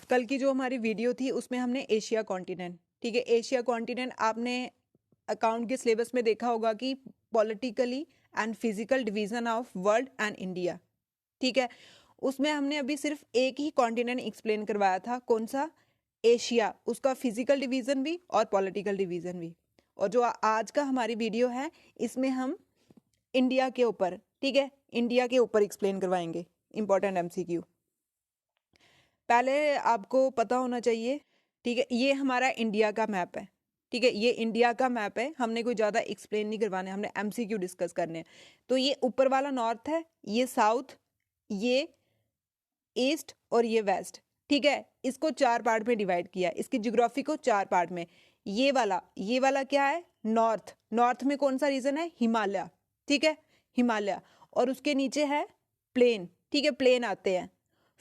कल की जो हमारी वीडियो थी उसमें हमने एशिया कॉन्टिनेंट, ठीक है, एशिया कॉन्टिनेंट आपने अकाउंट के सिलेबस में देखा होगा कि politically and physical division of world and India, ठीक है। उसमें हमने अभी सिर्फ एक ही कॉन्टिनेंट एक्सप्लेन करवाया था, कौन सा? एशिया, उसका फिजिकल डिवीजन भी और पॉलिटिकल डिवीजन भी। और जो आज का हमारी वीडियो है इसमें हम इंडिया के ऊपर, ठीक है, इंडिया के ऊपर एक्सप्लेन करवाएंगे इंपॉर्टेंट एमसीक्यू। पहले आपको पता होना चाहिए, ठीक है, ये हमारा इंडिया का मैप है, ठीक है, ये इंडिया का मैप है। हमने कोई ज़्यादा एक्सप्लेन नहीं करवाने, हमने एमसीक्यू डिस्कस करने हैं। तो ये ऊपर वाला नॉर्थ है, ये साउथ, ये ईस्ट और ये वेस्ट, ठीक है। इसको 4 पार्ट में डिवाइड किया, इसकी ज्योग्राफी को 4 पार्ट में। ये वाला क्या है? नॉर्थ। नॉर्थ में कौन सा रीजन है? हिमालय, ठीक है, हिमालय। और उसके नीचे है प्लेन, ठीक है, प्लेन आते हैं।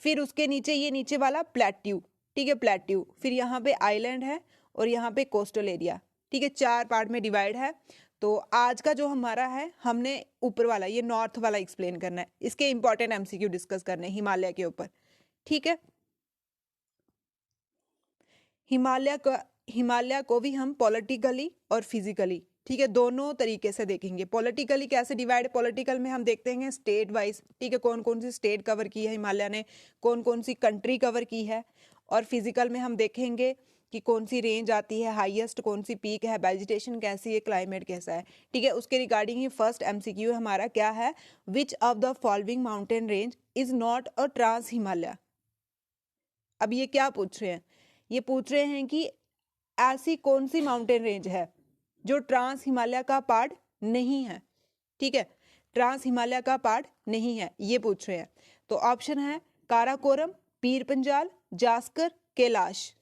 फिर उसके नीचे ये नीचे वाला प्लेट्यू, ठीक है, प्लेट्यू। फिर यहाँ पे आइलैंड है और यहाँ पे कोस्टल एरिया, ठीक है, 4 पार्ट में डिवाइड है। तो आज का जो हमारा है, हमने ऊपर वाला ये नॉर्थ वाला एक्सप्लेन करना है, इसके इंपॉर्टेंट एमसीक्यू डिस्कस करने हैं हिमालय के ऊपर, ठीक है। हिमालय को भी हम पॉलिटिकली और फिजिकली, ठीक है, दोनों तरीके से देखेंगे। पॉलिटिकली कैसे डिवाइड है? पॉलिटिकल में हम देखते हैं स्टेट वाइज, ठीक है, कौन कौन सी स्टेट कवर की है हिमालय ने, कौन कौन सी कंट्री कवर की है। और फिजिकल में हम देखेंगे कि कौन सी रेंज आती है हाईएस्ट, कौन सी पीक है, वेजिटेशन कैसी है, क्लाइमेट कैसा है, ठीक है। उसके रिगार्डिंग ही फर्स्ट एमसीक्यू हमारा क्या है? Which of the following mountain range is not a trans Himalaya. अब ये क्या पूछ रहे हैं? ये पूछ रहे हैं कि ऐसी कौन सी माउंटेन रेंज है जो ट्रांस हिमालय का पार्ट नहीं है, ठीक है, ट्रांस हिमालय का पार्ट नहीं है, ये पूछ रहे हैं। तो ऑप्शन है काराकोरम, पीर पंजाल, जास्कर, कैलाश,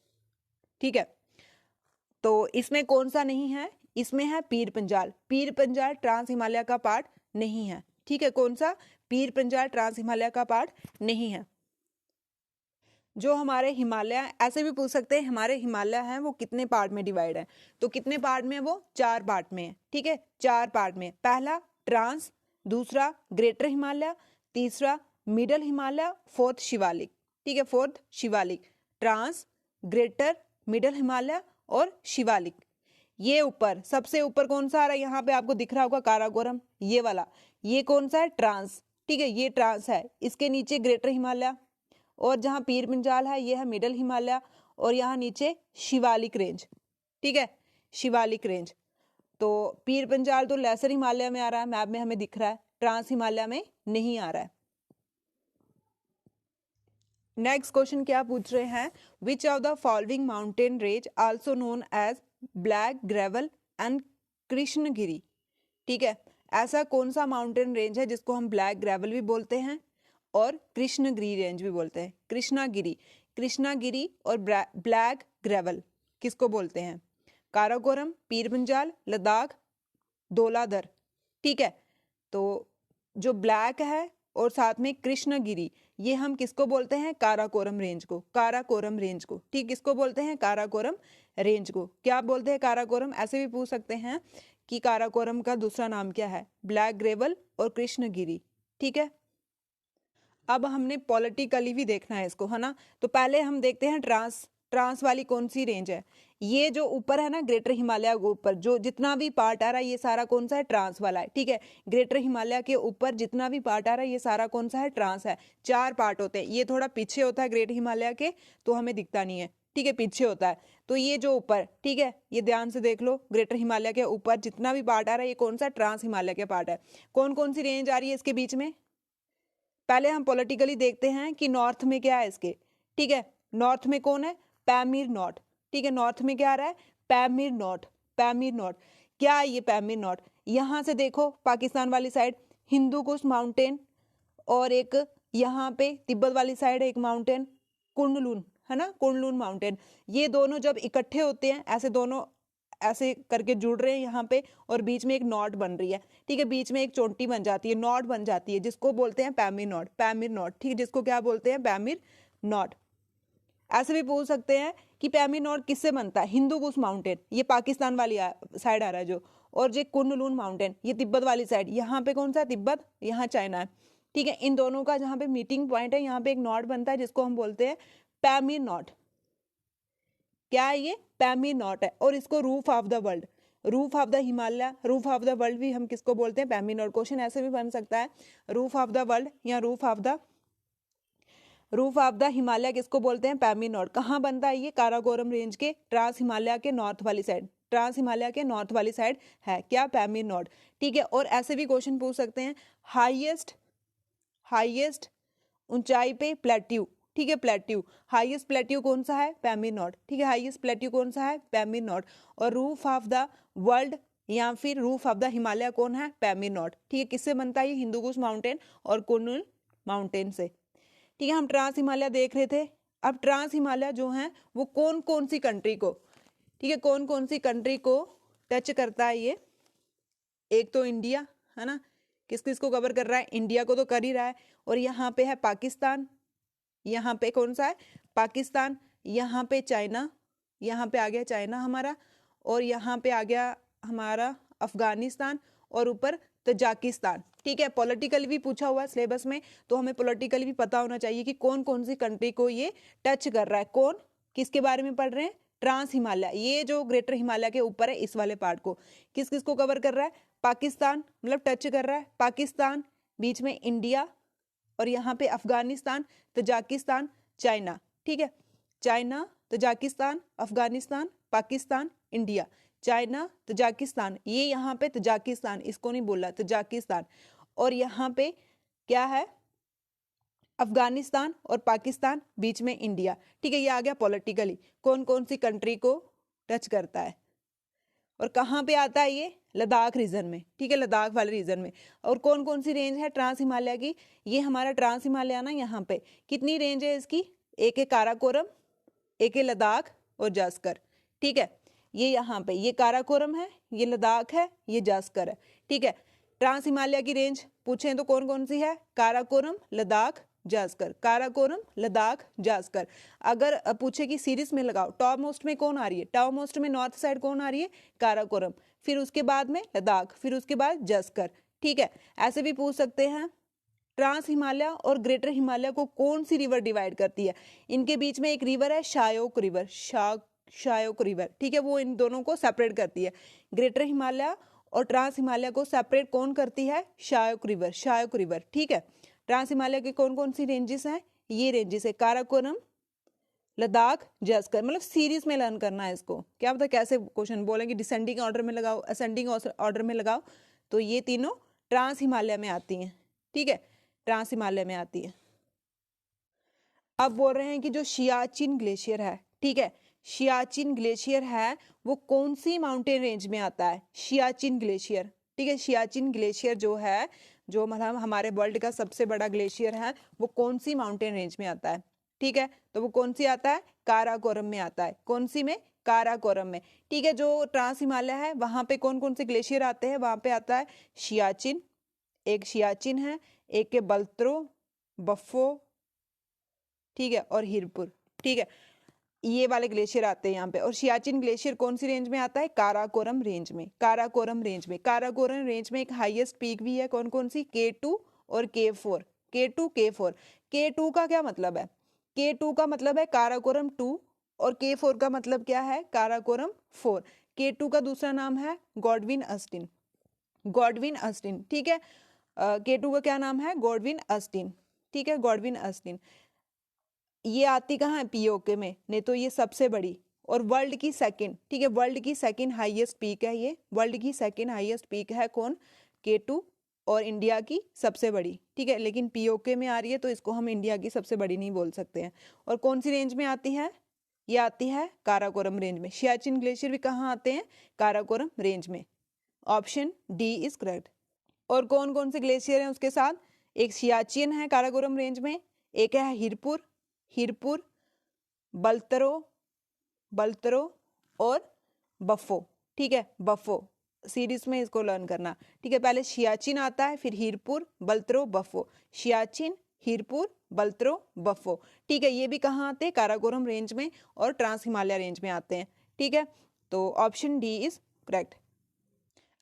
ठीक है। तो इसमें कौन सा नहीं है? इसमें है पीर पंजाल। पीर पंजाल ट्रांस हिमालय का पार्ट नहीं है, ठीक है। कौन सा? पीर पंजाल ट्रांस हिमालय का पार्ट नहीं है। जो हमारे हिमालय, ऐसे भी पूछ सकते हैं हमारे हिमालय हैं वो कितने पार्ट में डिवाइड है, तो कितने पार्ट में? वो 4 पार्ट में है, ठीक है, 4 पार्ट में। पहला ट्रांस, दूसरा ग्रेटर हिमालय, तीसरा मिडल हिमालय, फोर्थ शिवालिक, ठीक है, fourth Shivalik. Trans, greater, middle Himalaya और शिवालिक। ये ऊपर सबसे ऊपर कौन सा आ रहा है? यहाँ पे आपको दिख रहा होगा काराकोरम, ये वाला, ये कौन सा है? ट्रांस, ठीक है, ये ट्रांस है। इसके नीचे ग्रेटर हिमालय, और जहाँ पीर पंजाल है ये है मिडल हिमालय, और यहाँ नीचे शिवालिक रेंज, ठीक है, शिवालिक रेंज। तो पीर पंजाल तो लेसर हिमालय में आ रहा है, मैप में हमें दिख रहा है, ट्रांस हिमालय में नहीं आ रहा है। नेक्स्ट क्वेश्चन क्या पूछ रहे हैं? Which of the following mountain range also known as black gravel and Krishnagiri, ठीक है, ऐसा कौन सा माउंटेन रेंज है जिसको हम ब्लैक ग्रेवल भी बोलते हैं और कृष्णगिरी रेंज भी बोलते हैं? कृष्णागिरी, कृष्णागिरी और ब्लैक ग्रेवल किसको बोलते हैं? काराकोरम, पीर पंजाल, लद्दाख, धौलाधर, ठीक है। तो जो ब्लैक है और साथ में कृष्णगिरी, ये हम किसको बोलते हैं? काराकोरम रेंज को, काराकोरम रेंज को, ठीक, किसको बोलते हैं? काराकोरम रेंज को। क्या बोलते हैं काराकोरम? ऐसे भी पूछ सकते हैं कि काराकोरम का दूसरा नाम क्या है? ब्लैक ग्रेवल और कृष्णगिरी, ठीक है। अब हमने पॉलिटिकली भी देखना है इसको, है ना। तो पहले हम देखते हैं ट्रांस वाली कौन सी रेंज है। ये जो ऊपर है ना ग्रेटर हिमालय के ऊपर जो जितना भी पार्ट आ रहा है ये सारा कौन सा है? ट्रांस वाला है, ठीक है। ग्रेटर हिमालय के ऊपर जितना भी पार्ट आ रहा है ये सारा कौन सा है? ट्रांस है। 4 पार्ट होते हैं, ये थोड़ा पीछे होता है ग्रेटर हिमालय के, तो हमें दिखता नहीं है, ठीक है, पीछे होता है। तो ये जो ऊपर, ठीक है, ये ध्यान से देख लो, ग्रेटर हिमालय के ऊपर जितना भी पार्ट आ रहा है ये कौन सा? ट्रांस हिमालय के पार्ट है। कौन कौन सी रेंज आ रही है इसके बीच में? पहले हम पॉलिटिकली देखते हैं कि नॉर्थ में क्या है इसके, ठीक है। नॉर्थ में कौन है? पैमीर नॉट, ठीक है, नॉर्थ में क्या आ रहा है? पैमीर नॉट, पैमीर नॉट। क्या है ये पैमीर नॉट? यहां से देखो पाकिस्तान वाली साइड हिंदू कुश माउंटेन, और एक यहाँ पे तिब्बत वाली साइड एक माउंटेन कुंडलून, है ना, कुंडलून माउंटेन। ये दोनों जब इकट्ठे होते हैं ऐसे, दोनों ऐसे करके जुड़ रहे हैं यहाँ पे, और बीच में एक नॉट बन रही है, ठीक है, बीच में एक चोटी बन जाती है, नॉट बन जाती है, जिसको बोलते हैं पैमीर नॉट, पैमीर नॉट, ठीक है, जिसको क्या बोलते हैं? पैमीर नॉट। ऐसे भी पूछ सकते हैं कि पैमीर नॉट किससे बनता है? हिंदू कुश माउंटेन, ये पाकिस्तान वाली साइड आ रहा है जो, और जो कुंडलून माउंटेन ये तिब्बत वाली साइड, यहाँ पे कौन सा है? तिब्बत, यहाँ चाइना है, ठीक है। इन दोनों का जहाँ पे मीटिंग पॉइंट है यहाँ पे एक नॉट बनता है जिसको हम बोलते हैं पैमीनॉट। क्या है ये? पैमीनॉट है। और इसको roof of the world, roof of the Himalaya, roof of the world भी हम किसको बोलते हैं? पैमीनॉट। क्वेश्चन ऐसे भी बन सकता है, रूफ ऑफ द वर्ल्ड या रूफ ऑफ द हिमालय किसको बोलते हैं? पैमीनॉट। कहाँ बनता है ये? काराकोरम रेंज के ट्रांस हिमालय के नॉर्थ वाली साइड, ट्रांस हिमालय के नॉर्थ वाली साइड है क्या? पैमीनॉट। ठीक है। और ऐसे भी क्वेश्चन पूछ सकते हैं, हाईएस्ट ऊंचाई पे प्लेट्यू। ठीक है, प्लेट्यू, हाईएस्ट प्लेट्यू कौन सा है? पैमीनॉट। ठीक है, हाईएस्ट प्लेट्यू कौन सा है? पैमीनॉट। और रूफ ऑफ द वर्ल्ड या फिर रूफ ऑफ द हिमालय कौन है? पैमीनॉट। ठीक है, किससे बनता है ये? हिंदुकुश माउंटेन और कुनलुन माउंटेन से। ठीक है, हम ट्रांस हिमालय देख रहे थे। अब ट्रांस हिमालय जो है वो कौन कौन सी कंट्री को, ठीक है, कौन कौन सी कंट्री को टच करता है ये? एक तो इंडिया है ना, किस किस को कवर कर रहा है? इंडिया को तो कर ही रहा है। और यहाँ पे है पाकिस्तान, यहाँ पे कौन सा है? पाकिस्तान। यहाँ पे चाइना, यहाँ पे आ गया चाइना हमारा, और यहाँ पे आ गया हमारा अफगानिस्तान, और ऊपर तजाकिस्तान। ठीक है, पॉलिटिकल भी पूछा हुआ है सिलेबस में, तो हमें पॉलिटिकल भी पता होना चाहिए कि कौन कौन सी कंट्री को ये टच कर रहा है। कौन, किसके बारे में पढ़ रहे हैं? ट्रांस हिमालय, ये जो ग्रेटर हिमालय के ऊपर है इस वाले पार्ट को किस किस को कवर कर रहा है? पाकिस्तान, मतलब टच कर रहा है पाकिस्तान, बीच में इंडिया, और यहाँ पे अफगानिस्तान, तजाकिस्तान, चाइना। ठीक है, China, Tajikistan, Afghanistan, Pakistan, India, China, Tajikistan, ये यहाँ पे तजाकिस्तान, इसको नहीं बोला, तजाकिस्तान। और यहाँ पे क्या है? अफगानिस्तान और पाकिस्तान, बीच में इंडिया। ठीक है, ये आ गया पॉलिटिकली कौन कौन सी कंट्री को टच करता है। और कहाँ पे आता है ये? लद्दाख रीजन में। ठीक है, लद्दाख वाले रीजन में। और कौन कौन सी रेंज है ट्रांस हिमालय की? ये हमारा ट्रांस हिमालय ना, यहाँ पे कितनी रेंज है इसकी? एक है काराकोरम, एक है लद्दाख और जास्कर। ठीक है, ये यहाँ पे ये काराकोरम है, ये लद्दाख है, ये जास्कर है। ठीक है, ट्रांस हिमालय की रेंज पूछें तो कौन कौन सी है? काराकोरम, लद्दाख, जास्कर, काराकोरम, लद्दाख, जास्कर। अगर पूछे कि सीरीज में लगाओ, टॉप मोस्ट में कौन आ रही है? टॉप मोस्ट में नॉर्थ साइड कौन आ रही है? काराकोरम, फिर उसके बाद में लद्दाख, फिर उसके बाद जास्कर। ठीक है, ऐसे भी पूछ सकते हैं, ट्रांस हिमालय और ग्रेटर हिमालय को कौन सी रिवर डिवाइड करती है? इनके बीच में एक रिवर है शायोक रिवर, शायोक रिवर। ठीक है, वो इन दोनों को सेपरेट करती है। ग्रेटर हिमालय और ट्रांस हिमालय को सेपरेट कौन करती है? Shyok river, Shyok river. ठीक है, ट्रांस हिमालय की कौन कौन सी रेंजेस हैं? ये रेंजेस है काराकोरम, लद्दाख, जास्कर। मतलब सीरीज में लर्न करना है इसको। क्या पता कैसे क्वेश्चन बोलेंगे, डिसेंडिंग ऑर्डर में लगाओ, असेंडिंग ऑर्डर में लगाओ, तो ये तीनों ट्रांस हिमालय में आती हैं। ठीक है, ट्रांस हिमालय में आती है। अब बोल रहे हैं कि जो सियाचिन ग्लेशियर है, ठीक है, सियाचिन ग्लेशियर है वो कौन सी माउंटेन रेंज में आता है? सियाचिन ग्लेशियर। ठीक है, सियाचिन ग्लेशियर जो है, जो मतलब हमारे वर्ल्ड का सबसे बड़ा ग्लेशियर है, वो कौन सी माउंटेन रेंज में आता है? ठीक है, तो वो कौन सी आता है? काराकोरम में आता है। कौन सी में? काराकोरम में। ठीक है, जो ट्रांस हिमालय है वहां पे कौन कौन से ग्लेशियर आते हैं? वहां पे आता है सियाचिन, एक सियाचिन है, एक है बल्त्रो, बफो, ठीक है, और हिरपुर। ठीक है, ये वाले ग्लेशियर आते हैं यहाँ पे। और सियाचिन ग्लेशियर कौन सी रेंज में आता है? काराकोरम रेंज में, काराकोरम रेंज में। काराकोरम रेंज में एक हाईएस्ट पीक भी है, कौन कौन सी? K2 और K4, K2 K4। K2 का क्या मतलब है? K2 का मतलब है काराकोरम 2, और K4 का मतलब क्या है? काराकोरम 4। K2 का दूसरा नाम है गॉडविन अस्टिन, गॉडविन अस्टिन। ठीक है, K2 का क्या नाम है? Godwin Austin. ठीक है, गॉडविन अस्टिन। ये आती कहाँ है? पीओके में, नहीं तो ये सबसे बड़ी और वर्ल्ड की सेकंड। ठीक है, वर्ल्ड की सेकंड हाईएस्ट पीक है ये, वर्ल्ड की सेकंड हाईएस्ट पीक है कौन? K2, और इंडिया की सबसे बड़ी। ठीक है, लेकिन पीओके में आ रही है तो इसको हम इंडिया की सबसे बड़ी नहीं बोल सकते हैं। और कौन सी रेंज में आती है? ये आती है काराकोरम रेंज में। सियाचिन ग्लेशियर भी कहाँ आते हैं? काराकोरम रेंज में। Option D is correct. और कौन कौन से ग्लेशियर हैं उसके साथ? एक सियाचिन है काराकोरम रेंज में, एक है हिरपुर, हिरपुर, बल्त्रो, बल्त्रो और बफो। ठीक है, बफो सीरीज में इसको लर्न करना। ठीक है, पहले सियाचिन आता है, फिर हिरपुर, बल्त्रो, बफो। सियाचिन, हिरपुर, बल्त्रो, बफो। ठीक है, ये भी कहाँ आते हैं? काराकोरम रेंज में और ट्रांस हिमालय रेंज में आते हैं। ठीक है, तो ऑप्शन डी इज करेक्ट।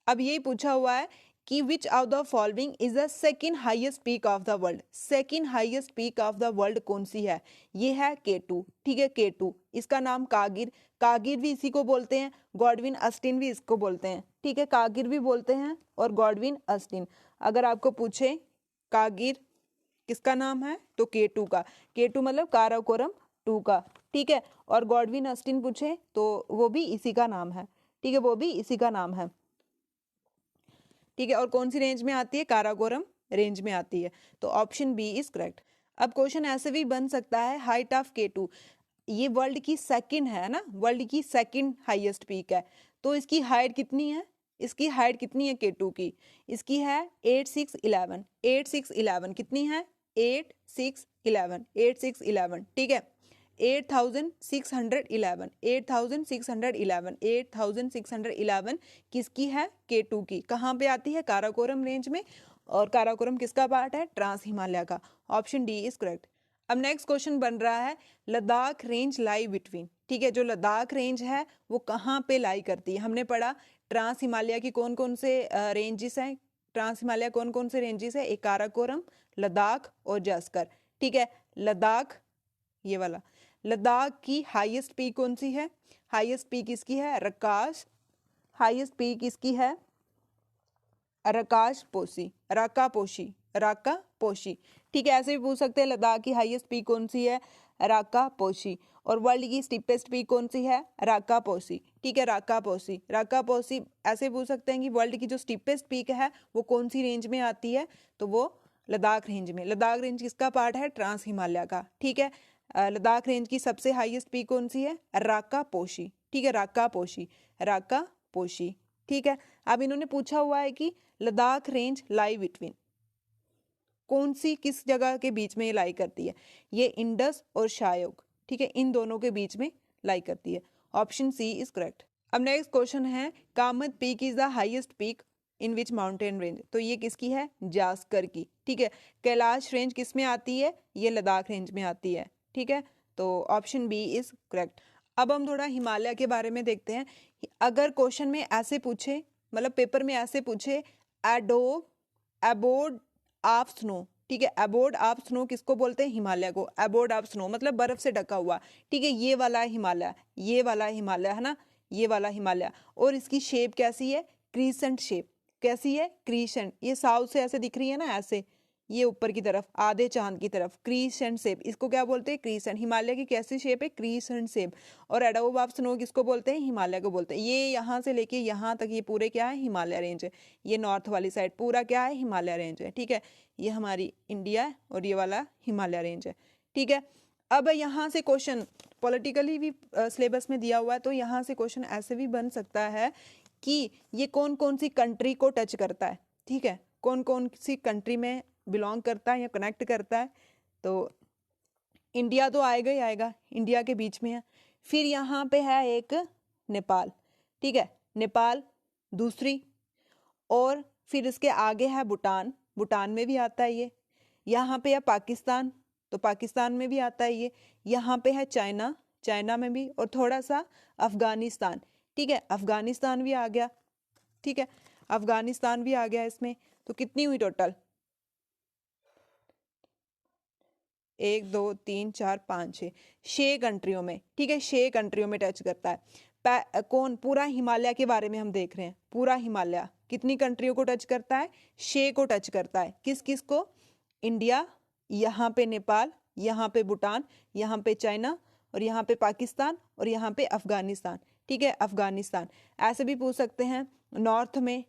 अब यही पूछा हुआ है कि विच of the following is the second highest peak of the world. Second highest peak of the world कौन सी है? ये है K2, ठीक है, K2। इसका नाम कागिर, कागिर भी इसी को बोलते हैं, गॉडविन अस्टिन भी इसको बोलते हैं, ठीक है, कागिर भी बोलते हैं और गॉडविन अस्टिन। अगर आपको पूछे कागिर किसका नाम है तो K2 का, K2 मतलब काराकोरम 2 का, ठीक है। और गॉडविन अस्टिन पूछे तो वो भी इसी का नाम है, ठीक है, वो भी इसी का नाम है, ठीक है। और कौन सी रेंज में आती है? काराकोरम रेंज में आती है। तो ऑप्शन बी इज करेक्ट। अब क्वेश्चन ऐसे भी बन सकता है, हाइट ऑफ K2, ये वर्ल्ड की सेकंड है ना, वर्ल्ड की सेकंड हाईएस्ट पीक है, तो इसकी हाइट कितनी है? इसकी हाइट कितनी है K2 की? इसकी है 8611, 8611 कितनी है? 8611, 8611, ठीक है, 8611, 8611, 8611 किसकी है? K2 की। कहाँ पे आती है? काराकोरम रेंज में। और काराकोरम किसका पार्ट है? ट्रांस हिमालय का। Option D is correct. अब नेक्स्ट क्वेश्चन बन रहा है, लद्दाख रेंज लाई बिटवीन, ठीक है, जो लद्दाख रेंज है वो कहाँ पे लाई करती है? हमने पढ़ा ट्रांस हिमालय की कौन कौन से रेंजेस हैं, ट्रांस हिमालय कौन कौन से रेंजेस है? एक काराकोरम, लद्दाख और जस्कर, ठीक है। लद्दाख ये वाला, लद्दाख की हाईएस्ट पीक कौन सी है? हाईएस्ट पीक इसकी है रकाश, हाईएस्ट पीक इसकी है रकाश पोशी, राका पोशी, राका पोशी, ठीक है। ऐसे भी पूछ सकते हैं लद्दाख की हाईएस्ट पीक कौन सी है? राका पोशी। और वर्ल्ड की स्टीपेस्ट पीक कौन सी है? राका पोशी, ठीक है, राका पोशी, राका पोशी। ऐसे पूछ सकते हैं कि वर्ल्ड की जो स्टीपेस्ट पीक है वो कौन सी रेंज में आती है? तो वो लद्दाख रेंज में। लद्दाख रेंज किसका पार्ट है? ट्रांस हिमालय का, ठीक है। लद्दाख रेंज की सबसे हाईएस्ट पीक कौन सी है? राका पोशी, ठीक है, राका पोशी, राका पोशी, ठीक है। अब इन्होंने पूछा हुआ है कि लद्दाख रेंज लाई बिटवीन, कौन सी किस जगह के बीच में ये लाई करती है? ये इंडस और शायोग, ठीक है, इन दोनों के बीच में लाई करती है। Option C is correct. अब नेक्स्ट क्वेश्चन है, Kamet peak is the highest peak in which mountain range, तो ये किसकी है? जास्कर की, ठीक है। कैलाश रेंज किस में आती है? ये लद्दाख रेंज में आती है, ठीक है। तो ऑप्शन बी इज करेक्ट। अब हम थोड़ा हिमालय के बारे में देखते हैं। अगर क्वेश्चन में ऐसे पूछे, मतलब पेपर में ऐसे पूछे, एडोब एबोर्ड ऑफ स्नो, ठीक है, एबोर्ड ऑफ स्नो किसको बोलते हैं? हिमालय को। एबोर्ड ऑफ स्नो मतलब बर्फ से ढका हुआ, ठीक है, ये वाला हिमालय, ये वाला हिमालय है ना, ये वाला हिमालय। और इसकी शेप कैसी है? क्रीसेंट शेप, कैसी है? क्रीसेंट। ये साउथ से ऐसे दिख रही है ना, ऐसे, ये ऊपर की तरफ आधे चांद की तरफ, क्रीसेंट शेप, इसको क्या बोलते हैं? क्रीसेंट। हिमालय की कैसी शेप है? Crescent shape. और एडोब ऑफ स्नो किसको बोलते हैं? हिमालय को बोलते हैं। ये यहाँ से लेके यहाँ तक ये पूरे क्या है? हिमालय रेंज है। ये नॉर्थ वाली साइड पूरा क्या है? हिमालय रेंज है, ठीक है। ये हमारी इंडिया है और ये वाला हिमालय रेंज है, ठीक है। अब यहाँ से क्वेश्चन पॉलिटिकली भी सिलेबस में दिया हुआ है, तो यहाँ से क्वेश्चन ऐसे भी बन सकता है कि ये कौन कौन सी कंट्री को टच करता है, ठीक है, कौन कौन सी कंट्री में बिलोंग करता है या कनेक्ट करता है। तो इंडिया तो आएगा ही आएगा, इंडिया के बीच में है। फिर यहाँ पे है एक नेपाल, ठीक है, नेपाल दूसरी। और फिर इसके आगे है भूटान, भूटान में भी आता है ये। यहाँ पे है पाकिस्तान, तो पाकिस्तान में भी आता है ये। यहाँ पे है चाइना, चाइना में भी। और थोड़ा सा अफगानिस्तान, ठीक है, अफगानिस्तान भी आ गया, ठीक है, अफगानिस्तान भी आ गया इसमें। तो कितनी हुई टोटल? 1 2 3 4 5 6, 6 कंट्रियों में, ठीक है, 6 कंट्रियों में टच करता है। कौन? पूरा हिमालय के बारे में हम देख रहे हैं। पूरा हिमालय कितनी कंट्रियों को टच करता है? 6 को टच करता है। किस किस को? इंडिया, यहाँ पे नेपाल, यहाँ पे भूटान, यहाँ पे चाइना, और यहाँ पे पाकिस्तान, और यहाँ पे अफगानिस्तान, ठीक है, अफगानिस्तान। ऐसे भी पूछ सकते हैं, नॉर्थ में,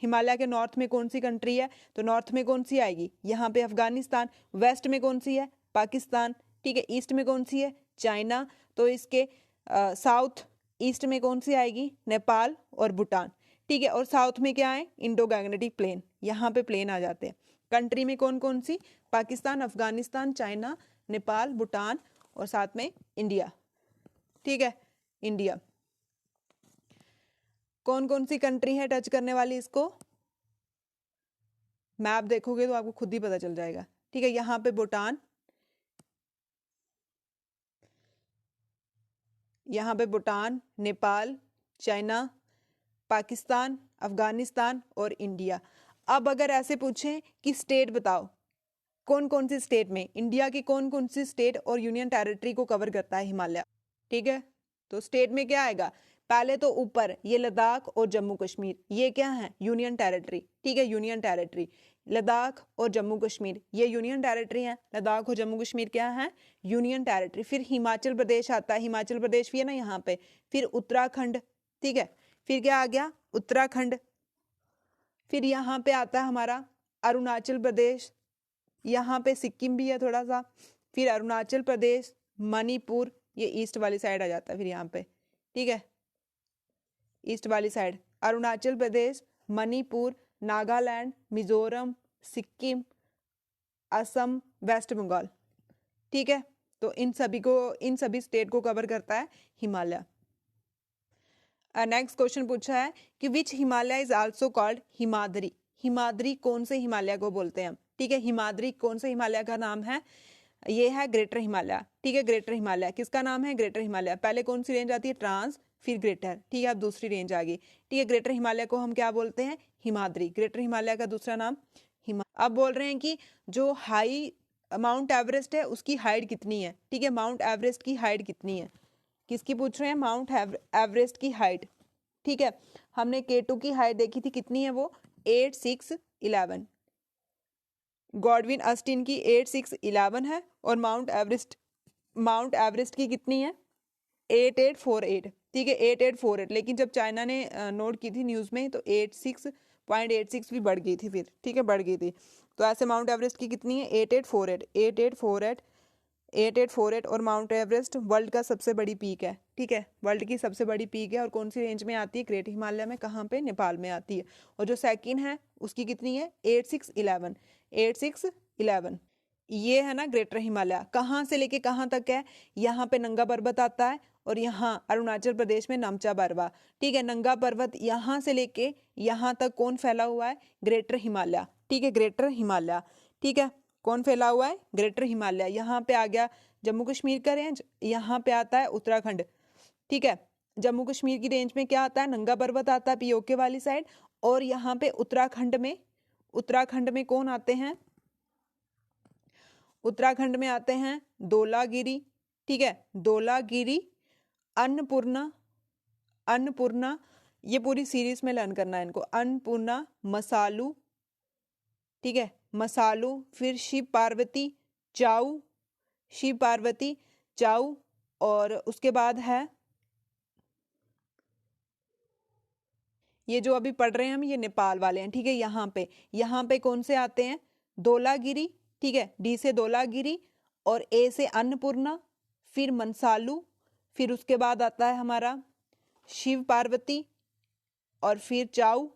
हिमालय के नॉर्थ में कौन सी कंट्री है? तो नॉर्थ में कौन सी आएगी? यहाँ पे अफगानिस्तान। वेस्ट में कौन सी है? पाकिस्तान, ठीक है। ईस्ट में कौन सी है? चाइना। तो इसके साउथ ईस्ट में कौन सी आएगी? नेपाल और भूटान, ठीक है। और साउथ में क्या है? इंडो गैंगेटिक प्लेन, यहाँ पे प्लेन आ जाते हैं। कंट्री में कौन कौन सी? पाकिस्तान, अफगानिस्तान, चाइना, नेपाल, भूटान और साथ में इंडिया, ठीक है, इंडिया। कौन कौन सी कंट्री है टच करने वाली इसको? मैप देखोगे तो आपको खुद ही पता चल जाएगा, ठीक है। यहाँ पे भूटान, यहाँ पे भूटान, नेपाल, चाइना, पाकिस्तान, अफगानिस्तान और इंडिया। अब अगर ऐसे पूछें कि स्टेट बताओ, कौन कौन सी स्टेट में, इंडिया की कौन कौन सी स्टेट और यूनियन टेरिटरी को कवर करता है हिमालय, ठीक है। तो स्टेट में क्या आएगा, पहले तो ऊपर ये लद्दाख और जम्मू कश्मीर, ये क्या है, यूनियन टेरिटरी, ठीक है, यूनियन टेरिटरी। लद्दाख और जम्मू कश्मीर ये यूनियन टेरिटरी है, लद्दाख और जम्मू कश्मीर क्या है, यूनियन टेरिटरी। फिर हिमाचल प्रदेश आता है, हिमाचल प्रदेश भी है ना यहाँ पे, फिर उत्तराखंड, ठीक है, फिर क्या आ गया, उत्तराखंड। फिर यहाँ पे आता है हमारा अरुणाचल प्रदेश, यहाँ पे सिक्किम भी है थोड़ा सा, फिर अरुणाचल प्रदेश, मणिपुर, ये ईस्ट वाली साइड आ जाता है फिर यहाँ पे, ठीक है, ईस्ट वाली साइड, अरुणाचल प्रदेश, मणिपुर, नागालैंड, मिजोरम, सिक्किम, असम, वेस्ट बंगाल, ठीक है। तो इन सभी स्टेट को कवर करता है हिमालय। नेक्स्ट क्वेश्चन पूछा है कि which Himalaya is also called Himadri. Himadri कौन से हिमालय को बोलते हैं, ठीक है, हिमाद्री कौन से हिमालय का नाम है, ये है ग्रेटर हिमालय, ठीक है, ग्रेटर हिमालय किसका नाम है, ग्रेटर हिमालय। पहले कौन सी रेंज आती है, ट्रांस, फिर ग्रेटर, ठीक है, अब दूसरी रेंज आ गई, ठीक है। ग्रेटर हिमालय को हम क्या बोलते हैं, हिमाद्री। ग्रेटर हिमालय का दूसरा नाम अब बोल रहे हैं कि जो हाई माउंट एवरेस्ट है उसकी हाइट कितनी है, ठीक है, माउंट एवरेस्ट की हाइट कितनी है, किसकी पूछ रहे हैं, माउंट एवरेस्ट की हाइट, ठीक है। हमने K2 की हाइट देखी थी, कितनी है वो, 8611, गॉडविन अस्टिन की 8611 है, और माउंट एवरेस्ट की कितनी है, 8848, ठीक है, 8848। लेकिन जब चाइना ने नोट की थी न्यूज़ में तो 86.86 भी बढ़ गई थी फिर, ठीक है, बढ़ गई थी। तो ऐसे माउंट एवरेस्ट की कितनी है, 8848 और माउंट एवरेस्ट वर्ल्ड का सबसे बड़ी पीक है, ठीक है, वर्ल्ड की सबसे बड़ी पीक है। और कौन सी रेंज में आती है, ग्रेट हिमालय में, कहाँ पे, नेपाल में आती है। और जो सेकंड है उसकी कितनी है, 8611, ये है ना ग्रेटर हिमालय। कहाँ से लेके कहाँ तक है, यहाँ पे नंगा पर्वत आता है, और यहाँ अरुणाचल प्रदेश में नामचा बरवा, ठीक है, नंगा पर्वत यहाँ से लेके यहाँ तक कौन फैला हुआ है, ग्रेटर हिमालय, ठीक है, ग्रेटर हिमालय, ठीक है, कौन फैला हुआ है, ग्रेटर हिमालय। यहाँ पे आ गया जम्मू कश्मीर का रेंज, यहाँ पे आता है उत्तराखंड, ठीक है, जम्मू कश्मीर की रेंज में क्या आता है, नंगा पर्वत आता है पीओके वाली साइड, और यहाँ पे उत्तराखंड में कौन आते हैं, उत्तराखंड में आते हैं धौलागिरी, ठीक है, धौलागिरी, अन्नपूर्णा, ये पूरी सीरीज में लर्न करना है इनको, अन्नपूर्णा, मसालू, ठीक है, मसालू, फिर शिव पार्वती, चाऊ, और उसके बाद है ये जो अभी पढ़ रहे हैं हम, ये नेपाल वाले हैं, ठीक है। यहाँ पे कौन से आते हैं, धौलागिरी, ठीक है, डी से धौलागिरी, और ए से अन्नपूर्णा, फिर मनसालू, फिर उसके बाद आता है हमारा शिव पार्वती, और फिर चाऊ,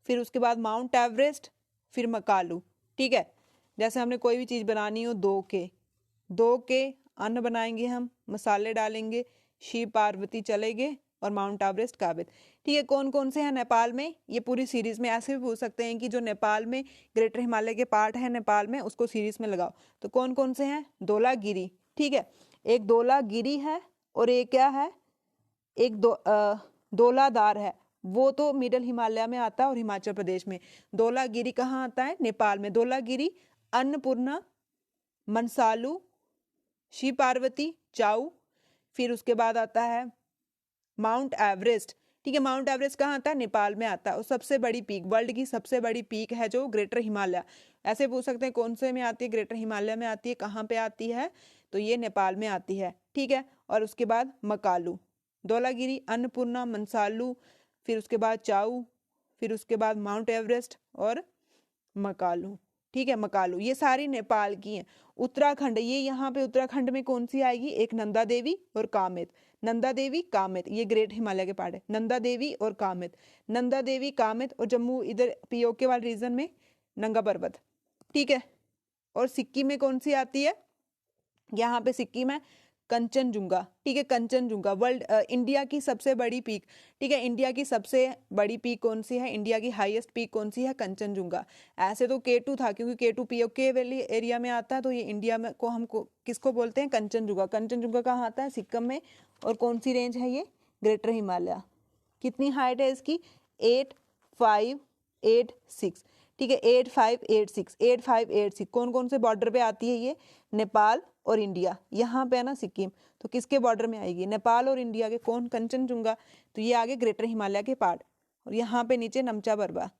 फिर उसके बाद माउंट एवरेस्ट, फिर मकालू, ठीक है। जैसे हमने कोई भी चीज़ बनानी हो, दो के अन्न बनाएंगे हम, मसाले डालेंगे, शिव पार्वती चलेंगे, और माउंट एवरेस्ट काबिल, ठीक है। कौन कौन से हैं नेपाल में, ये पूरी सीरीज में। ऐसे भी पूछ सकते हैं कि जो नेपाल में ग्रेटर हिमालय के पार्ट है नेपाल में, उसको सीरीज में लगाओ। तो कौन कौन से हैं, धौलागिरी, ठीक है, एक धौलागिरी है, और एक क्या है, एक धौलाधार है, वो तो मिडल हिमालय में आता है और हिमाचल प्रदेश में। धौलागिरी कहाँ आता है, नेपाल में। धौलागिरी, अन्नपूर्णा, मनसालू, शिव पार्वती, चाऊ, फिर उसके बाद आता है माउंट एवरेस्ट, ठीक है, माउंट एवरेस्ट कहाँ आता है, नेपाल में आता है। और सबसे बड़ी पीक, वर्ल्ड की सबसे बड़ी पीक है जो ग्रेटर हिमालय। ऐसे पूछ सकते हैं कौन से में आती है, ग्रेटर हिमालय में आती है, कहाँ पे आती है, तो ये नेपाल में आती है, ठीक है। और उसके बाद मकालू, धौलागिरी, अन्नपूर्णा, मनसालू, फिर उसके बाद चाऊ, फिर उसके बाद माउंट एवरेस्ट और मकालू, ठीक है, मकालू, ये सारी नेपाल की हैं। उत्तराखंड, ये यहाँ पे उत्तराखंड में कौन सी आएगी, एक नंदा देवी और कामेत, नंदा देवी कामेत, ये ग्रेट हिमालय के पार्ट है, नंदा देवी और कामेत, और जम्मू इधर पीओके वाले रीजन में नंगा पर्वत, ठीक है। और सिक्किम में कौन सी आती है, यहाँ पे सिक्किम है कंचनजुंगा, ठीक है, कंचनजुंगा, इंडिया की सबसे बड़ी पीक, ठीक है, इंडिया की सबसे बड़ी पीक कौन सी है, इंडिया की हाईएस्ट पीक कौन सी है, कंचनजुंगा। ऐसे तो K2 था, क्योंकि K2 पीओके वाली एरिया में आता है, तो ये इंडिया में को हमको किसको बोलते हैं, कंचनजुंगा। कंचनजुंगा कहाँ आता है, सिक्किम में। और कौन सी रेंज है ये, ग्रेटर हिमालय। कितनी हाइट है इसकी, 8586, ठीक है 8586, 8586 कौन कौन से बॉर्डर पे आती है ये? नेपाल और इंडिया, यहाँ पे है ना सिक्किम, तो किसके बॉर्डर में आएगी? नेपाल और इंडिया के। कौन? कंचनजुंगा, तो ये आगे ग्रेटर हिमालय के पार्ट, और यहाँ पे नीचे नमचा बरवा,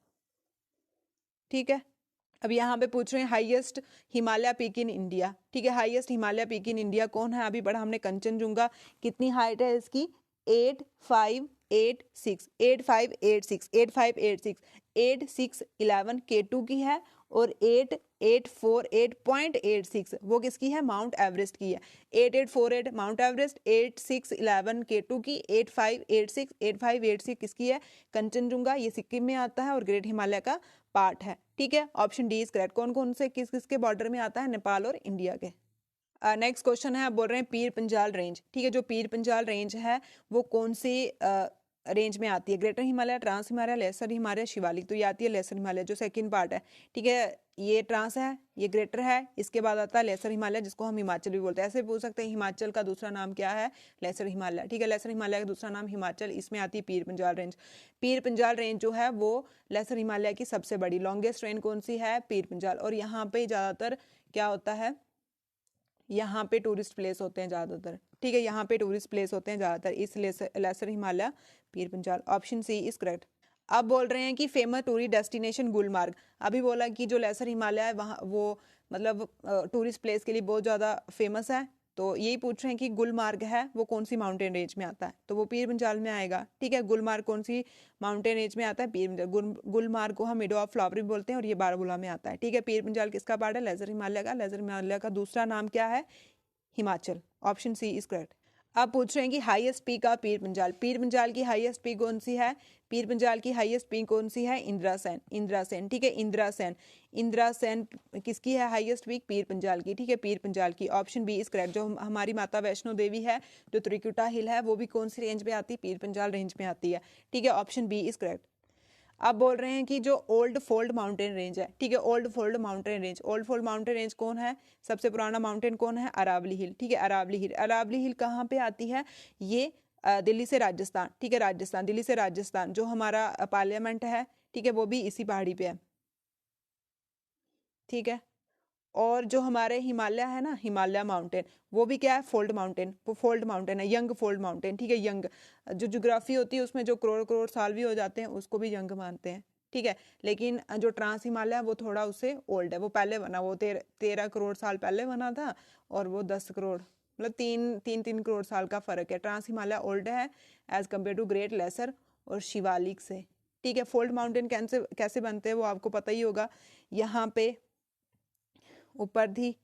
ठीक है। अब यहाँ पे पूछ रहे हैं highest Himalaya peak in India, ठीक है, highest Himalaya peak in India कौन है? अभी पढ़ा हमने कंचनजुंगा। कितनी हाइट है इसकी? 8586, 8586, 8586, 8611 K2 की है, और 8848.86 वो किसकी है? माउंट एवरेस्ट की है। 8848 माउंट एवरेस्ट, 8611 K2 की, 8586, 8586 किसकी है? कंचनजुंगा, ये सिक्किम में आता है और ग्रेट हिमालय का पार्ट है, ठीक है। Option D is correct. कौन कौन से किस किस के बॉर्डर में आता है? नेपाल और इंडिया के। नेक्स्ट क्वेश्चन है, बोल रहे हैं पीर पंजाल रेंज, ठीक है, जो पीर पंजाल रेंज है वो कौन सी रेंज में आती है? Greater Himalaya, trans Himalaya, lesser Himalaya, Shivalik, तो ये आती है लेसर हिमालय, जो सेकंड पार्ट है, ठीक है। ये ट्रांस है, ये ग्रेटर है, इसके बाद आता है लेसर हिमालय, जिसको हम हिमाचल भी बोलते हैं। ऐसे पूछ सकते हैं हिमाचल का दूसरा नाम क्या है? लेसर हिमालय, ठीक है, लेसर हिमालय का दूसरा नाम हिमाचल, इसमें आती है पीर पंजाल रेंज। पीर पंजाल रेंज जो है वो लेसर हिमालय की सबसे बड़ी लॉन्गेस्ट रेंज कौन सी है? पीर पंजाल। और यहाँ पे ज़्यादातर क्या होता है? यहाँ पे टूरिस्ट प्लेस होते हैं ज़्यादातर, ठीक है, यहाँ पे टूरिस्ट प्लेस होते हैं ज़्यादातर, इस lesser Himalaya, Pir Panjal. Option C is correct. अब बोल रहे हैं कि फेमस टूरिस्ट डेस्टिनेशन गुलमार्ग। अभी बोला कि जो लेसर हिमालय है वहाँ वो मतलब टूरिस्ट प्लेस के लिए बहुत ज़्यादा फेमस है, तो यही पूछ रहे हैं कि गुलमार्ग है वो कौन सी माउंटेन रेंज में आता है? तो वो पीर पंजाल में आएगा, ठीक है। गुलमार्ग कौन सी माउंटेन रेंज में आता है? पीर पंजाल। गुलमार्ग को हम मिडो ऑफ फ्लावर भी बोलते हैं, और ये बारामूला में आता है, ठीक है। पीर पंजाल किसका पार्ट है? लेसर हिमालय का। लेसर हिमालय का दूसरा नाम क्या है? Himachal. Option C is correct. अब पूछ रहे हैं कि highest peak of Pir Panjal. पीर पंजाल की हाईएस्ट पीक कौन सी है? पीर पंजाल की हाईएस्ट पीक कौन सी है? इंद्रासेन, इंद्रासेन, ठीक है, इंद्रासेन। इंद्रासेन किसकी है हाईएस्ट पीक? पीर पंजाल की, ठीक है, पीर पंजाल की। Option B is correct. जो हमारी माता वैष्णो देवी है, जो त्रिकुटा हिल है, वो भी कौन सी रेंज में आती है? पीर पंजाल रेंज में आती है, ठीक है, ऑप्शन बी इज करेक्ट। अब बोल रहे हैं कि जो ओल्ड फोल्ड माउंटेन रेंज है, ठीक है, old fold mountain range, old fold mountain range कौन है? सबसे पुराना माउंटेन कौन है? अरावली हिल, ठीक है, अरावली हिल। अरावली हिल कहाँ पे आती है? ये दिल्ली से राजस्थान, ठीक है, राजस्थान, दिल्ली से राजस्थान। जो हमारा पार्लियामेंट है, ठीक है, वो भी इसी पहाड़ी पे है, ठीक है। और जो हमारे हिमालय है ना, हिमालय माउंटेन, वो भी क्या है? फोल्ड माउंटेन, वो फोल्ड माउंटेन है, यंग फोल्ड माउंटेन, ठीक है, यंग। जो ज्योग्राफी होती है उसमें जो करोड़ करोड़ साल भी हो जाते हैं उसको भी यंग मानते हैं, ठीक है। लेकिन जो ट्रांस हिमालय है वो थोड़ा उससे ओल्ड है, वो पहले बना, वो 13 करोड़ साल पहले बना था, और वो 10 करोड़, मतलब तीन करोड़ साल का फर्क है। ट्रांस हिमालय ओल्ड है as compare to great, lesser और शिवालिक से, ठीक है। फोल्ड माउंटेन कैसे कैसे बनते हैं वो आपको पता ही होगा। यहाँ पे ऊपर थी,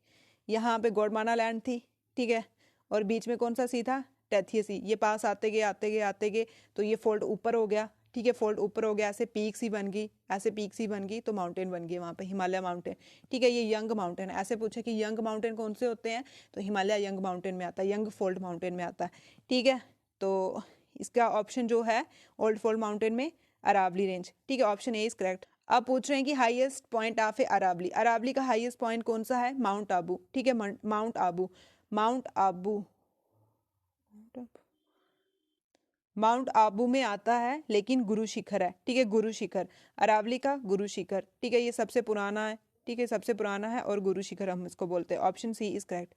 यहाँ पे गोंडवाना लैंड थी, ठीक है, और बीच में कौन सा सी था? टैथिया सी। ये पास आते गए आते गए आते गए, तो ये फोल्ड ऊपर हो गया, ठीक है, फोल्ड ऊपर हो गया, ऐसे पीक सी बन गई, ऐसे पीक सी बन गई, तो माउंटेन बन गई वहाँ पे, हिमालय माउंटेन, ठीक है। ये यंग माउंटेन है। ऐसे पूछे कि यंग माउंटेन कौन से होते हैं, तो हिमालय यंग माउंटेन में आता है, यंग फोल्ड माउंटेन में आता है, ठीक है। तो इसका ऑप्शन जो है ओल्ड फोल्ड माउंटेन में अरावली रेंज, ठीक है, ऑप्शन ए इज करेक्ट। अब पूछ रहे हैं कि highest point of Aravalli. Aravalli का हाईएस्ट पॉइंट कौन सा है? माउंट आबू, ठीक है, mount Abu, mount Abu, mount Abu में आता है, लेकिन गुरु शिखर है, ठीक है, गुरु शिखर, अरावली का गुरु शिखर, ठीक है, ये सबसे पुराना है, ठीक है, सबसे पुराना है, और गुरु शिखर हम इसको बोलते हैं। Option C is correct.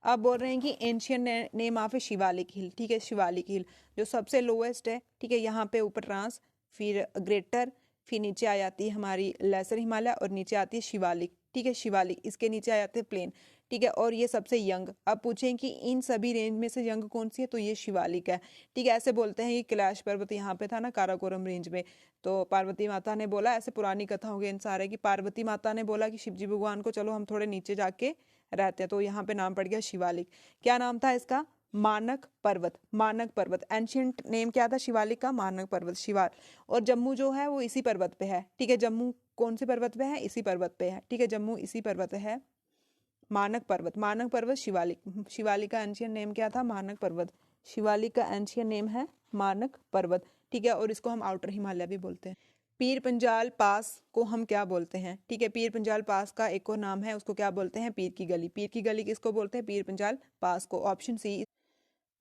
अब बोल रहे हैं कि ancient name of a Shivalik hill, ठीक है, शिवालिक हिल जो सबसे लोएस्ट है, ठीक है, यहाँ पे ऊपर ट्रांस, फिर ग्रेटर, फिर नीचे आ जाती है हमारी लेसर हिमालय, और नीचे आती है शिवालिक, ठीक है, शिवालिक, इसके नीचे आ जाते हैं प्लेन, ठीक है, और ये सबसे यंग। अब पूछें कि इन सभी रेंज में से यंग कौन सी है, तो ये शिवालिक है, ठीक है। ऐसे बोलते हैं कि कैलाश पर्वत यहाँ पे था ना काराकोरम रेंज में, तो पार्वती माता ने बोला, ऐसे पुरानी कथा हो गई इन सारे की, पार्वती माता ने बोला कि शिवजी भगवान को चलो हम थोड़े नीचे जाके रहते हैं, तो यहाँ पे नाम पड़ गया शिवालिक। क्या नाम था इसका? मानक पर्वत, मानक पर्वत। एंशियंट नेम क्या था शिवालिक का? मानक पर्वत, शिवाल। और जम्मू जो है वो इसी पर्वत पे है, ठीक है, जम्मू कौन से पर्वत पे है? इसी पर्वत पे है, ठीक है, जम्मू इसी पर्वत है। मानक पर्वत, मानक पर्वत शिवालिक। शिवालिक का एंशियंट नेम क्या था? मानक पर्वत। शिवालिक का एंशियंट नेम है मानक पर्वत, ठीक है, और इसको हम आउटर हिमालय भी बोलते हैं। पीर पंजाल पास को हम क्या बोलते हैं? ठीक है, पीर पंजाल पास का एक और नाम है, उसको क्या बोलते हैं? पीर की गली। पीर की गली किसको बोलते हैं? पीर पंजाल पास को। ऑप्शन सी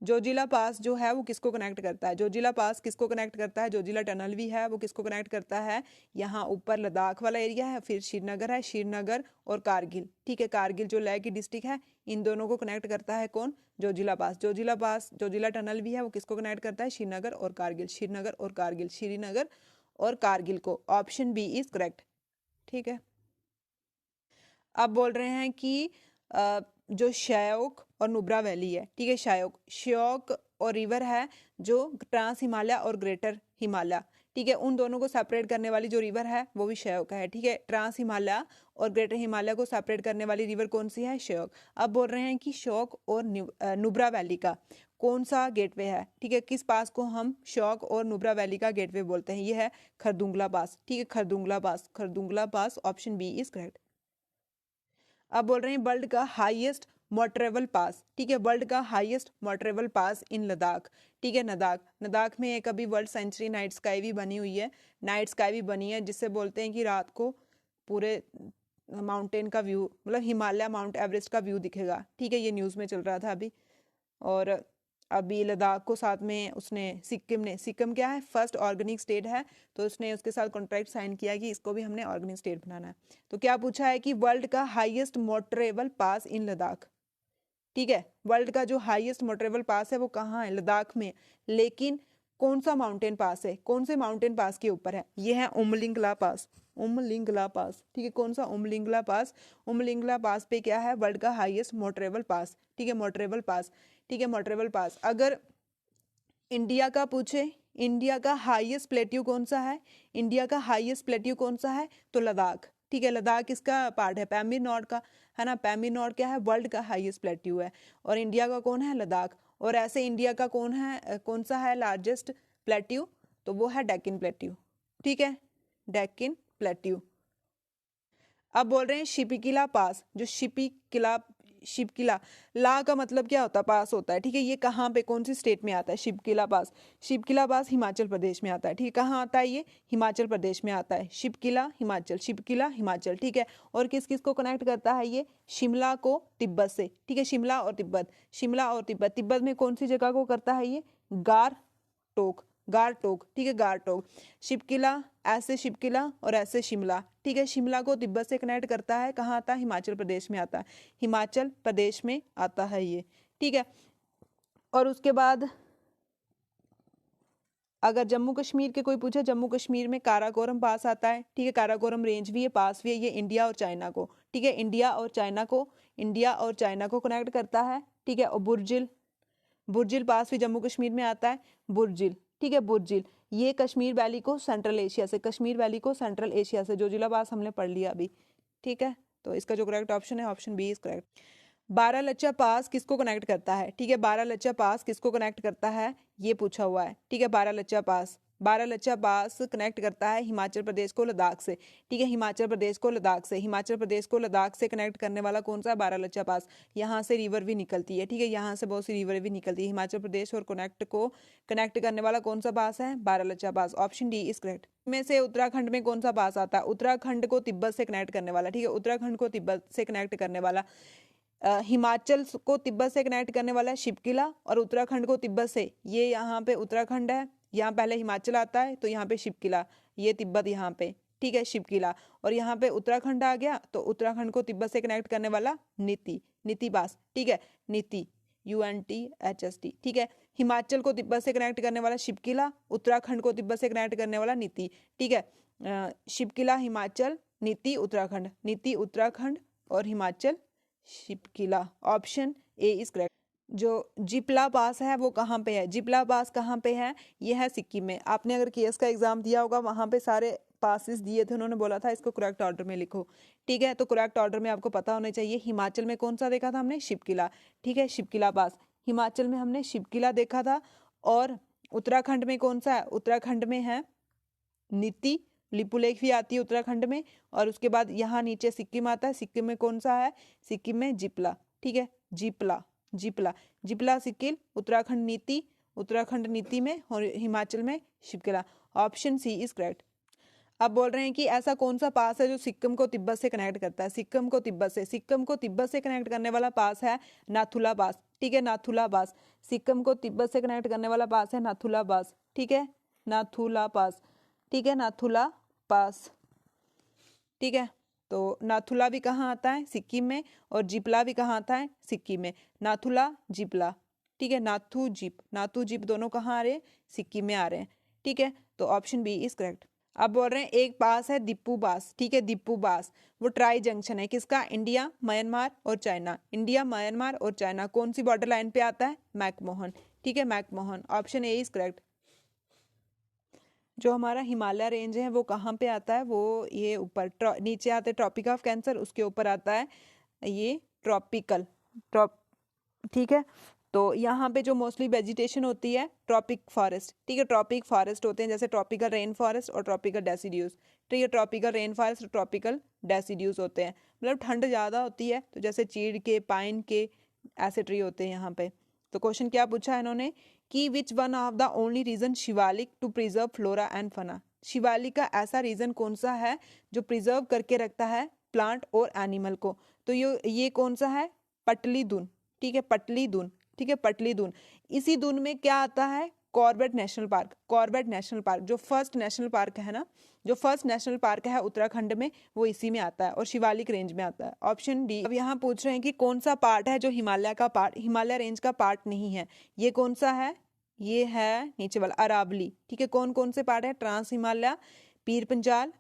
जोजिला पास जो है वो किसको कनेक्ट करता है? जोजिला पास किसको कनेक्ट करता है? जोजिला टनल भी है, वो किसको कनेक्ट करता है? यहाँ ऊपर लद्दाख वाला एरिया है, फिर श्रीनगर है, श्रीनगर और कारगिल, ठीक है, कारगिल जो लेह की डिस्ट्रिक्ट है, इन दोनों को कनेक्ट करता है कौन? जोजिला पास। जोजिला पास, जोजिला टनल भी है, वो किसको कनेक्ट करता है? श्रीनगर और कारगिल, श्रीनगर और कारगिल, श्रीनगर और कारगिल को। ऑप्शन बी इज करेक्ट, ठीक है। अब बोल रहे हैं कि जो श्योक और नुब्रा वैली है, ठीक है, श्योक और रिवर है जो ट्रांस हिमालय और ग्रेटर हिमालय, ठीक है, उन दोनों को सेपरेट करने वाली जो रिवर है वो भी श्योक है, ठीक है। ट्रांस हिमालय और ग्रेटर हिमालय को सेपरेट करने वाली रिवर कौन सी है? श्योक। अब बोल रहे हैं कि श्योक और नुब्रा वैली का कौन सा गेटवे है, ठीक है, किस पास को हम श्योक और नुब्रा वैली का गेटवे बोलते हैं? ये है खरदुंगला पास, ठीक है, Khardungla pass, Khardungla pass. Option B is correct. अब बोल रहे हैं वर्ल्ड का हाईएस्ट मोटरेबल पास, ठीक है, वर्ल्ड का हाईएस्ट मोटरेबल पास इन लद्दाख, ठीक है, लद्दाख। लद्दाख में एक अभी वर्ल्ड सेंचुरी नाइट स्काई भी बनी हुई है, नाइट स्काई भी बनी है, जिससे बोलते हैं कि रात को पूरे माउंटेन का व्यू, मतलब हिमालय माउंट एवरेस्ट का व्यू दिखेगा, ठीक है, ये न्यूज़ में चल रहा था अभी। और अभी लद्दाख को साथ में उसने सिक्किम क्या है? फर्स्ट ऑर्गेनिक स्टेट है, तो उसने उसके साथ कॉन्ट्रैक्ट साइन किया कि इसको भी हमने ऑर्गेनिक स्टेट बनाना है। तो क्या पूछा है कि वर्ल्ड का हाईएस्ट मोटरेबल पास इन लद्दाख, ठीक है, वर्ल्ड का जो हाईएस्ट मोटरेबल पास है वो कहाँ है? लद्दाख में। लेकिन कौन सा माउंटेन पास है? कौन से माउंटेन पास के ऊपर है? ये है उमलिंगला पास, उमलिंगला पास, ठीक है, कौन सा? उमलिंगला पास। उमलिंगला पास पे क्या है? वर्ल्ड का हाईएस्ट मोटरेबल पास, ठीक है, मोटरेबल पास, ठीक है, मोटरेबल पास। अगर इंडिया का पूछे, इंडिया का हाईएस्ट प्लेट्यू कौन सा है? इंडिया का हाईएस्ट प्लेट्यू कौन सा है? तो लद्दाख, ठीक है, लद्दाख किसका पार्ट है? पैमीर नॉर्ड का, है ना, पैमीर नॉर्ड क्या है? वर्ल्ड का हाईएस्ट प्लेट्यू है, और इंडिया का कौन है? लद्दाख। और ऐसे इंडिया का कौन है, कौन सा है लार्जेस्ट प्लेट्यू? तो वो है डेक्कन प्लेट्यू, ठीक है, डेक्कन प्लेट्यू। अब बोल रहे हैं शिपिकिला पास, जो शिपकिला, ला का मतलब क्या होता है? पास होता है, ठीक है, ये कहाँ पे, कौन सी स्टेट में आता है? शिपकिला पास। शिपकिला पास हिमाचल प्रदेश में आता है, ठीक है, कहाँ आता है ये? हिमाचल प्रदेश में आता है, शिपकिला हिमाचल, शिपकिला हिमाचल, ठीक है। और किस किस को कनेक्ट करता है ये? शिमला को तिब्बत से, ठीक है, शिमला और तिब्बत, शिमला और तिब्बत। तिब्बत में कौन सी जगह को करता है ये? गारटोक, गारटोक, ठीक है, गारटोक। शिपकिला, ऐसे शिपकिला और ऐसे शिमला, ठीक है, शिमला को तिब्बत से कनेक्ट करता है, कहाँ आता है? हिमाचल प्रदेश में आता है, हिमाचल प्रदेश में आता है ये, ठीक है। और उसके बाद अगर जम्मू कश्मीर के कोई पूछे, जम्मू कश्मीर में काराकोरम पास आता है, ठीक है, काराकोरम रेंज भी है, पास भी है, ये इंडिया और चाइना को, ठीक है, इंडिया और चाइना को कनेक्ट करता है, ठीक है। और बुर्जिल पास भी जम्मू कश्मीर में आता है, बुर्जिल, ठीक है, बुर्जिल। ये कश्मीर वैली को सेंट्रल एशिया से, कश्मीर वैली को सेंट्रल एशिया से, जोजिला पास हमने पढ़ लिया अभी, ठीक है। तो इसका जो करेक्ट ऑप्शन है option B is correct. Baralacha pass किसको कनेक्ट करता है? ठीक है, बारालाचा पास किसको कनेक्ट करता है ये पूछा हुआ है, ठीक है। बारालाचा पास कनेक्ट करता है हिमाचल प्रदेश को लद्दाख से, ठीक है, हिमाचल प्रदेश को लद्दाख से कनेक्ट करने वाला कौन सा है? बारालाचा पास। यहाँ से रिवर भी निकलती है, ठीक है, यहाँ से बहुत सी रिवर भी निकलती है, हिमाचल प्रदेश और कनेक्ट करने वाला कौन सा पास है? Baralacha pass. Option D is correct. में से उत्तराखंड में कौन सा पास आता है? उत्तराखंड को तिब्बत से कनेक्ट करने वाला, ठीक है, उत्तराखंड को तिब्बत से कनेक्ट करने वाला, हिमाचल को तिब्बत से कनेक्ट करने वाला है शिपकिला, और उत्तराखंड को तिब्बत से, ये यहाँ पे उत्तराखंड है, यहाँ पहले हिमाचल आता है, तो यहाँ पे शिपकिला, ये तिब्बत यहाँ पे, ठीक है, शिपकिला। और यहाँ पे उत्तराखंड आ गया, तो उत्तराखंड को तिब्बत से कनेक्ट करने वाला नीति पास, ठीक है, नीति, UNTHST, ठीक है। हिमाचल को तिब्बत से कनेक्ट करने वाला शिपकिला, उत्तराखंड को तिब्बत से कनेक्ट करने वाला नीति, ठीक है। शिपकिला हिमाचल, नीति उत्तराखंड और Himachal Shipki La. Option A is correct. जो जिप्ला पास है वो कहाँ पे है? जिप्ला पास कहाँ पे है? ये है सिक्किम में। आपने अगर केएस का एग्जाम दिया होगा, वहां पे सारे पासिस दिए थे, उन्होंने बोला था इसको करेक्ट ऑर्डर में लिखो, ठीक है, तो करेक्ट ऑर्डर में आपको पता होना चाहिए। हिमाचल में कौन सा देखा था हमने? शिपकिला, ठीक है, शिपकिला पास, हिमाचल में हमने शिपकिला देखा था। और उत्तराखंड में कौन सा है? उत्तराखंड में है नीति, लिपुलेख भी आती है उत्तराखंड में। और उसके बाद यहाँ नीचे सिक्किम आता है, सिक्किम में कौन सा है? सिक्किम में जिप्ला, ठीक है, जिप्ला सिक्किम, उत्तराखंड नीति में, और हिमाचल में Shipki La. Option C is correct. अब बोल रहे हैं कि ऐसा कौन सा पास है जो सिक्किम को तिब्बत से कनेक्ट करता है, सिक्किम को तिब्बत से कनेक्ट करने वाला पास है नाथुला पास, ठीक है, नाथुला पास, सिक्किम को तिब्बत से कनेक्ट करने वाला पास है नाथुला पास, ठीक है, नाथुला पास, ठीक है, नाथुला पास, ठीक है। तो नाथुला भी कहाँ आता है, सिक्किम में, और जिपला भी कहाँ आता है, सिक्किम में, नाथुला जिपला, ठीक है, नाथू जीप दोनों कहाँ आ रहे हैं, सिक्किम में आ रहे हैं, ठीक है। तो ऑप्शन बी इज करेक्ट। अब बोल रहे हैं एक पास है दिप्पू पास, ठीक है, दिप्पू पास, वो ट्राई जंक्शन है किसका, इंडिया, म्यांमार और चाइना, इंडिया, म्यांमार और चाइना, कौन सी बॉर्डर लाइन पे आता है, मैकमोहन, ठीक है, McMahon, option A is correct. जो हमारा हिमालय रेंज है वो कहाँ पे आता है, वो ये ऊपर नीचे आते हैं ट्रॉपिक ऑफ कैंसर, उसके ऊपर आता है ये ट्रॉपिकल, ठीक है। तो यहाँ पे जो मोस्टली वेजिटेशन होती है ट्रॉपिक फॉरेस्ट, ठीक है, ट्रॉपिक फॉरेस्ट होते हैं, जैसे ट्रॉपिकल रेन फॉरेस्ट और ट्रॉपिकल डेसिड्यूज, ठीक है, ट्रॉपिकल रेन फॉरेस्ट और ट्रॉपिकल डेसिड्यूज होते हैं, मतलब ठंड ज़्यादा होती है तो जैसे चीड़ के, पाइन के, ऐसे ट्री होते हैं यहाँ पे। तो क्वेश्चन क्या पूछा है इन्होंने कि which one of the only region Shivalik to preserve flora and fauna, Shivalik का ऐसा रीजन कौन सा है जो प्रिजर्व करके रखता है प्लांट और एनिमल को, तो ये कौन सा है, पटली दून, ठीक है, पटली दून, ठीक है, पटली दून। इसी दून में क्या आता है, Corbett national park, Corbett national park जो फर्स्ट नेशनल पार्क है ना, जो फर्स्ट नेशनल पार्क है उत्तराखंड में, वो इसी में आता है और शिवालिक रेंज में आता है, ऑप्शन डी। अब यहाँ पूछ रहे हैं कि कौन सा पार्ट है जो हिमालय का पार्ट, हिमालय रेंज का पार्ट नहीं है, ये कौन सा है, ये है नीचे वाला अरावली, ठीक है, कौन कौन से पार्ट है, ट्रांस हिमालय, पीर पंजाल,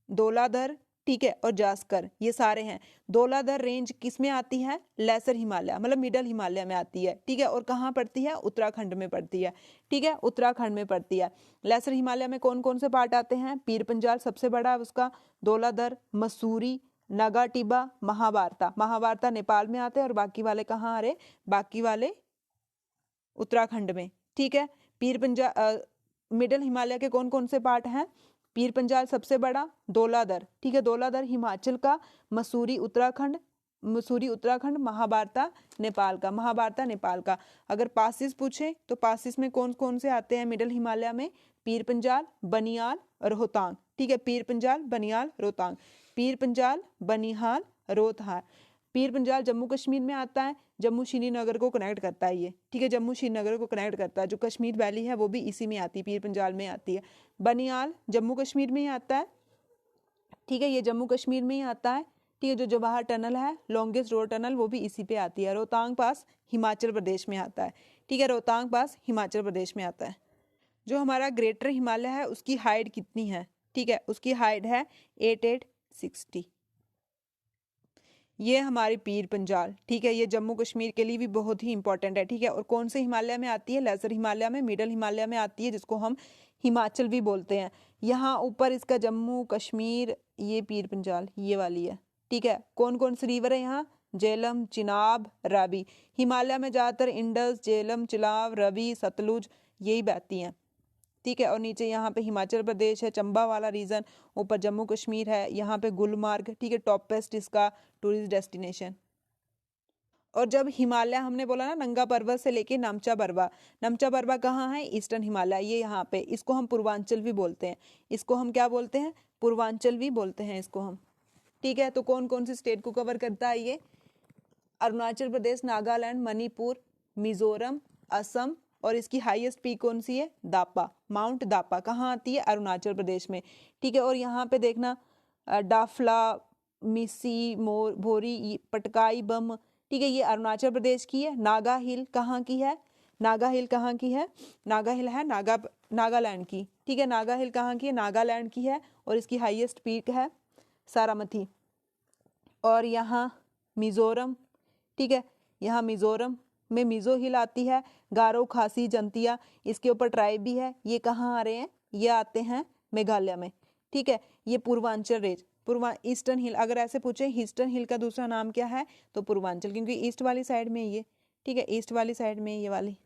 धौलाधर, ठीक है, और जास्कर, ये सारे हैं। धौलाधर रेंज किस में आती है, लेसर हिमालय, मतलब मिडल हिमालय में आती है, ठीक है, और कहाँ पड़ती है, उत्तराखंड में पड़ती है, ठीक है, उत्तराखंड में पड़ती है। लेसर हिमालय में कौन कौन से पार्ट आते हैं, पीर पंजाल सबसे बड़ा है उसका, धौलाधर, मसूरी, नागा टिब्बा, महाभारता, महाभारता नेपाल में आते हैं और बाकी वाले कहाँ आ रहे, बाकी वाले उत्तराखंड में, ठीक है। पीर पंजाल मिडल हिमालय के कौन कौन से पार्ट हैं, पीर पंजाल सबसे बड़ा, धौलाधर, ठीक है, धौलाधर हिमाचल का, मसूरी उत्तराखंड, महाभारता नेपाल का, महाभारता नेपाल का। अगर पासिस पूछे तो पासिस में कौन कौन से आते हैं मिडल हिमालय में, पीर पंजाल, बनियाल, रोहतांग, ठीक है, पीर पंजाल, बनियाल, रोहतांग, पीर पंजाल, बनिहाल, रोहतांग। पीर पंजाल जम्मू कश्मीर में आता है, जम्मू श्रीनगर को कनेक्ट करता है ये, ठीक है, जम्मू श्रीनगर को कनेक्ट करता है, जो कश्मीर वैली है वो भी इसी में आती है, पीर पंजाल में आती है। बनियाल जम्मू कश्मीर में ही आता है, ठीक है, ये जम्मू कश्मीर में ही आता है, ठीक है, जो जवाहर टनल है, लॉन्गेस्ट रोड टनल, वो भी इसी पे आती है। रोहतांग पास हिमाचल प्रदेश में आता है, ठीक है, रोहतांग पास हिमाचल प्रदेश में आता है। जो हमारा ग्रेटर हिमालय है उसकी हाइट कितनी है, ठीक है, उसकी हाइट है 8860, ये हमारी पीर पंजाल, ठीक है, ये जम्मू कश्मीर के लिए भी बहुत ही इंपॉर्टेंट है, ठीक है, और कौन से हिमालय में आती है, लेसर हिमालय में, मिडल हिमालय में आती है, जिसको हम हिमाचल भी बोलते हैं। यहाँ ऊपर इसका जम्मू कश्मीर, ये पीर पंजाल ये वाली है, ठीक है। कौन कौन से रिवर है यहाँ, झेलम, चिनाब, रावी, हिमालय में ज़्यादातर इंडस, झेलम, चिनाब, रवि, सतलुज यही बहती हैं, ठीक है, और नीचे यहाँ पे हिमाचल प्रदेश है, चंबा वाला रीजन, ऊपर जम्मू कश्मीर है, यहाँ पे गुलमार्ग, ठीक है, टॉपेस्ट इसका टूरिस्ट डेस्टिनेशन। और जब हिमालय हमने बोला ना, नंगा पर्वत से लेके नमचा बरवा, नमचा बरवा कहाँ है, ईस्टर्न हिमालय, ये यहाँ पे, इसको हम पूर्वांचल भी बोलते हैं, इसको हम क्या बोलते हैं, पूर्वांचल भी बोलते हैं इसको हम, ठीक है। तो कौन कौन सी स्टेट को कवर करता है ये, अरुणाचल प्रदेश, नागालैंड, मणिपुर, मिजोरम, असम, और इसकी हाईएस्ट पीक कौन सी है, दापा, माउंट दापा, कहाँ आती है, अरुणाचल प्रदेश में, ठीक है। और यहाँ पे देखना डाफला, मिसी, भोरी, पटकाई बम, ठीक है, ये अरुणाचल प्रदेश की है। नागा हिल कहाँ की है, नागा हिल कहाँ की है, नागा हिल है नागालैंड की, ठीक है, नागा हिल कहाँ की है, नागालैंड की है, और इसकी हाईएस्ट पीक है सारामथी। और यहाँ मिजोरम, ठीक है, यहाँ मिजोरम में मिजो हिल आती है, गारो, खासी, जंतिया, इसके ऊपर ट्राइब भी है, ये कहाँ आ रहे हैं, ये आते हैं मेघालय में, ठीक है। ये पूर्वांचल रेंज, ईस्टर्न हिल, अगर ऐसे पूछे ईस्टर्न हिल का दूसरा नाम क्या है तो पूर्वांचल, क्योंकि ईस्ट वाली साइड में ये, ठीक है, ईस्ट वाली साइड में ये वाली,